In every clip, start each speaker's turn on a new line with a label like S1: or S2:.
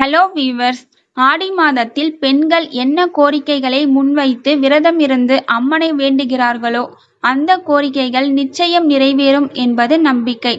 S1: Hello viewers. ஆடி மாதத்தில் பெண்கள் என்ன கோரிக்கைகளை முன்வைத்து விரதம் இருந்து அம்மனை வேண்டுகிறார்களோ அந்த கோரிக்கைகள் நிச்சயம் நிறைவேறும் என்பது நம்பிக்கை.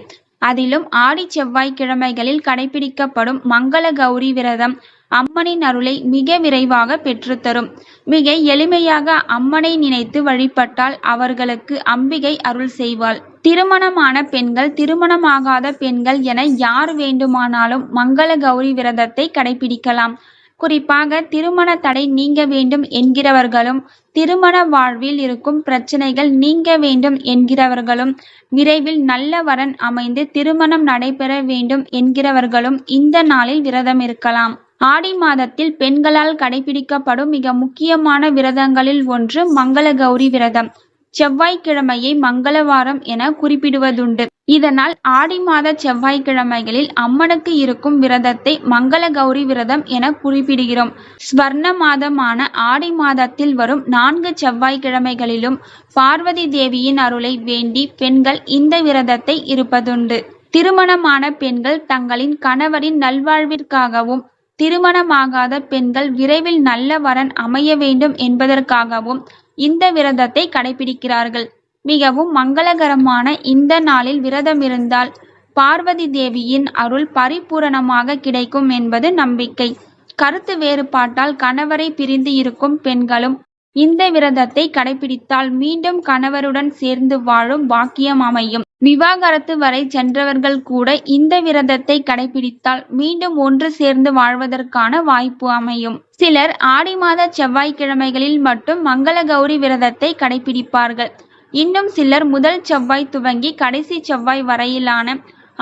S1: அதிலும் ஆடி செவ்வாய்க்கிழமைகளில் கடைபிடிக்கப்படும் மங்கள கௌரி விரதம் அம்மனின் அருளை மிக விரைவாக பெற்றுத்தரும். மிக எளிமையாக அம்மனை நினைத்து வழிபட்டால் அவர்களுக்கு அம்பிகை அருள் செய்வாள். திருமணமான பெண்கள், திருமணமாகாத பெண்கள் என யார் வேண்டுமானாலும் மங்கள கௌரி விரதத்தை கடைபிடிக்கலாம். குறிப்பாக திருமண தடை நீங்க வேண்டும் என்கிறவர்களும், திருமண வாழ்வில் இருக்கும் பிரச்சனைகள் நீங்க வேண்டும் என்கிறவர்களும், விரைவில் நல்ல வரன் அமைந்து திருமணம் நடைபெற வேண்டும் என்கிறவர்களும் இந்த நாளில் விரதம் இருக்கலாம். ஆடி மாதத்தில் பெண்களால் கடைபிடிக்கப்படும் மிக முக்கியமான விரதங்களில் ஒன்று மங்கள கௌரி விரதம். செவ்வாய்க்கிழமையை மங்களவாரம் என குறிப்பிடுவதுண்டு. இதனால் ஆடி மாத செவ்வாய்க்கிழமைகளில் அம்மனுக்கு இருக்கும் விரதத்தை மங்கள கௌரி விரதம் என குறிப்பிடுகிறோம். ஸ்வர்ண மாதமான ஆடி மாதத்தில் வரும் 4 செவ்வாய்க்கிழமைகளிலும் பார்வதி தேவியின் அருளை வேண்டி பெண்கள் இந்த விரதத்தை இருப்பதுண்டு. திருமணமான பெண்கள் தங்களின் கணவரின் நல்வாழ்விற்காகவும், திருமணமாகாத பெண்கள் விரைவில் நல்ல வரன் அமைய வேண்டும் என்பதற்காகவும் இந்த விரதத்தை கடைபிடிக்கிறார்கள். மிகவும் மங்களகரமான இந்த நாளில் விரதம் இருந்தால் பார்வதி தேவியின் அருள் பரிபூரணமாக கிடைக்கும் என்பது நம்பிக்கை. கருத்து வேறுபாட்டால் கணவரை பிரிந்து இருக்கும் பெண்களும் இந்த விரதத்தை கடைபிடித்தால் மீண்டும் கணவருடன் சேர்ந்து வாழும் பாக்கியம் அமையும். விவாகரத்து வரை சென்றவர்கள் கூட இந்த விரதத்தை கடைபிடித்தால் மீண்டும் ஒன்று சேர்ந்து வாழ்வதற்கான வாய்ப்பு அமையும். சிலர் ஆடி மாத செவ்வாய்க்கிழமைகளில் மட்டும் மங்கள கௌரி விரதத்தை கடைபிடிப்பார்கள். இன்னும் சிலர் முதல் செவ்வாய் துவங்கி கடைசி செவ்வாய் வரையிலான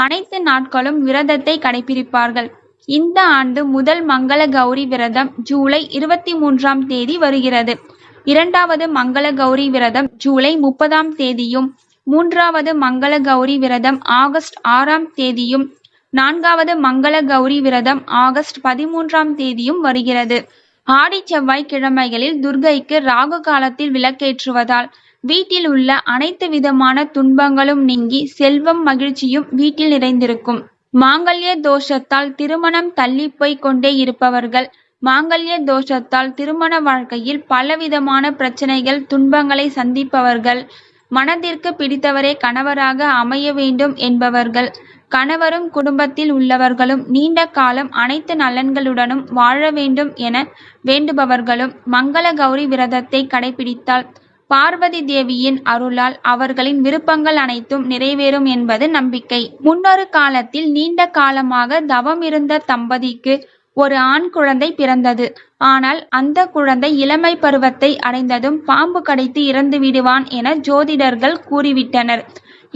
S1: அனைத்து நாட்களும் விரதத்தை கடைபிடிப்பார்கள். இந்த ஆண்டு முதல் மங்கள கௌரி விரதம் ஜூலை 23ஆம் தேதி வருகிறது. இரண்டாவது மங்கள கௌரி விரதம் ஜூலை 30ஆம் தேதியும், மூன்றாவது மங்கள கௌரி விரதம் ஆகஸ்ட் 6ஆம் தேதியும், நான்காவது மங்கள கௌரி விரதம் ஆகஸ்ட் 13ஆம் தேதியும் வருகிறது. ஆடி செவ்வாய்க்கிழமைகளில் துர்க்கைக்கு ராகு காலத்தில் விளக்கேற்றுவதால் வீட்டில் உள்ள அனைத்து விதமான துன்பங்களும் நீங்கி செல்வம் மகிழ்ச்சியும் வீட்டில் நிறைந்திருக்கும். மாங்கல்ய தோஷத்தால் திருமணம் தள்ளி போய் கொண்டே இருப்பவர்கள், மாங்கல்ய தோஷத்தால் திருமண வாழ்க்கையில் பலவிதமான பிரச்சனைகள், துன்பங்களை சந்திப்பவர்கள், மனதிற்கு பிடித்தவரே கணவராக அமைய வேண்டும் என்பவர்கள், கணவரும் குடும்பத்தில் உள்ளவர்களும் நீண்ட காலம் அனைத்து நலன்களுடனும் வாழ வேண்டும் என வேண்டுபவர்களும் மங்கள கௌரி விரதத்தை கடைபிடித்தால் பார்வதி தேவியின் அருளால் அவர்களின் விருப்பங்கள் அனைத்தும் நிறைவேறும் என்பது நம்பிக்கை. முன்னொரு காலத்தில் நீண்ட காலமாக தவம் இருந்த தம்பதிக்கு ஒரு ஆண் குழந்தை பிறந்தது. ஆனால் அந்த குழந்தை இளமை பருவத்தை அடைந்ததும் பாம்பு கடித்து இறந்து விடுவான் என ஜோதிடர்கள் கூறிவிட்டனர்.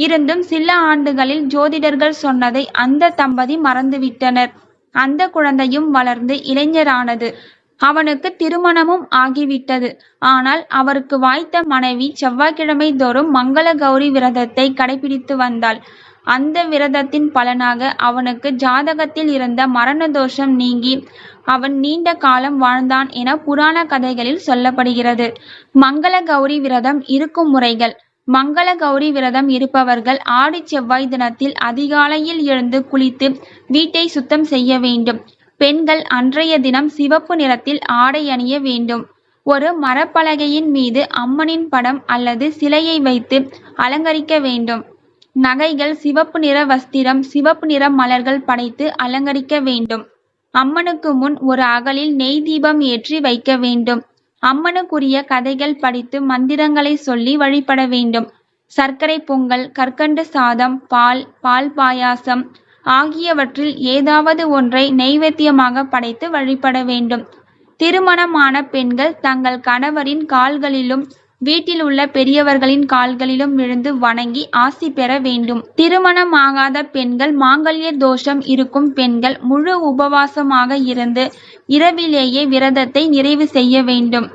S1: இருந்தும் சில ஆண்டுகளில் ஜோதிடர்கள் சொன்னதை அந்த தம்பதி மறந்துவிட்டனர். அந்த குழந்தையும் வளர்ந்து இளைஞரானது. அவனுக்கு திருமணமும் ஆகிவிட்டது. ஆனால் அவருக்கு வாய்த்த மனைவி செவ்வாய்க்கிழமை தோறும் மங்கள கௌரி விரதத்தை கடைபிடித்து வந்தாள். அந்த விரதத்தின் பலனாக அவனுக்கு ஜாதகத்தில் இருந்த மரண தோஷம் நீங்கி அவன் நீண்ட காலம் வாழ்ந்தான் என புராண கதைகளில் சொல்லப்படுகிறது. மங்கள கௌரி விரதம் இருக்கும் முறைகள். மங்கள கௌரி விரதம் இருப்பவர்கள் ஆடி செவ்வாய் தினத்தில் அதிகாலையில் எழுந்து குளித்து வீட்டை சுத்தம் செய்ய வேண்டும். பெண்கள் அன்றைய தினம் சிவப்பு நிறத்தில் ஆடை அணிய வேண்டும். ஒரு மரப்பலகையின் மீது அம்மனின் படம் அல்லது சிலையை வைத்து அலங்கரிக்க வேண்டும். நகைகள், சிவப்பு நிற வஸ்திரம், சிவப்பு நிற மலர்கள் படைத்து அலங்கரிக்க வேண்டும். அம்மனுக்கு முன் ஒரு அகலில் நெய் தீபம் ஏற்றி வைக்க வேண்டும். அம்மனுக்குரிய கதைகள் படித்து மந்திரங்களை சொல்லி வழிபட வேண்டும். சர்க்கரை பொங்கல், கற்கண்டு சாதம், பால் பாயாசம் ஆகியவற்றில் ஏதாவது ஒன்றை நைவேத்தியமாக படைத்து வழிபட வேண்டும். திருமணமான பெண்கள் தங்கள் கணவரின் கால்களிலும் வீட்டில் உள்ள பெரியவர்களின் கால்களிலும் விழுந்து வணங்கி ஆசி பெற வேண்டும். திருமணமாகாத பெண்கள், மாங்கல்ய தோஷம் இருக்கும் பெண்கள் முழு உபவாசமாக இருந்து இரவிலேயே விரதத்தை நிறைவு செய்ய வேண்டும்.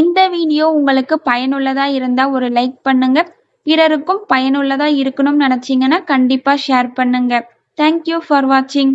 S1: இந்த வீடியோ உங்களுக்கு பயனுள்ளதா இருந்தா ஒரு லைக் பண்ணுங்க. பிறருக்கும் பயனுள்ளதா இருக்கணும்னு நினைச்சீங்கன்னா கண்டிப்பா ஷேர் பண்ணுங்க. Thank you for watching.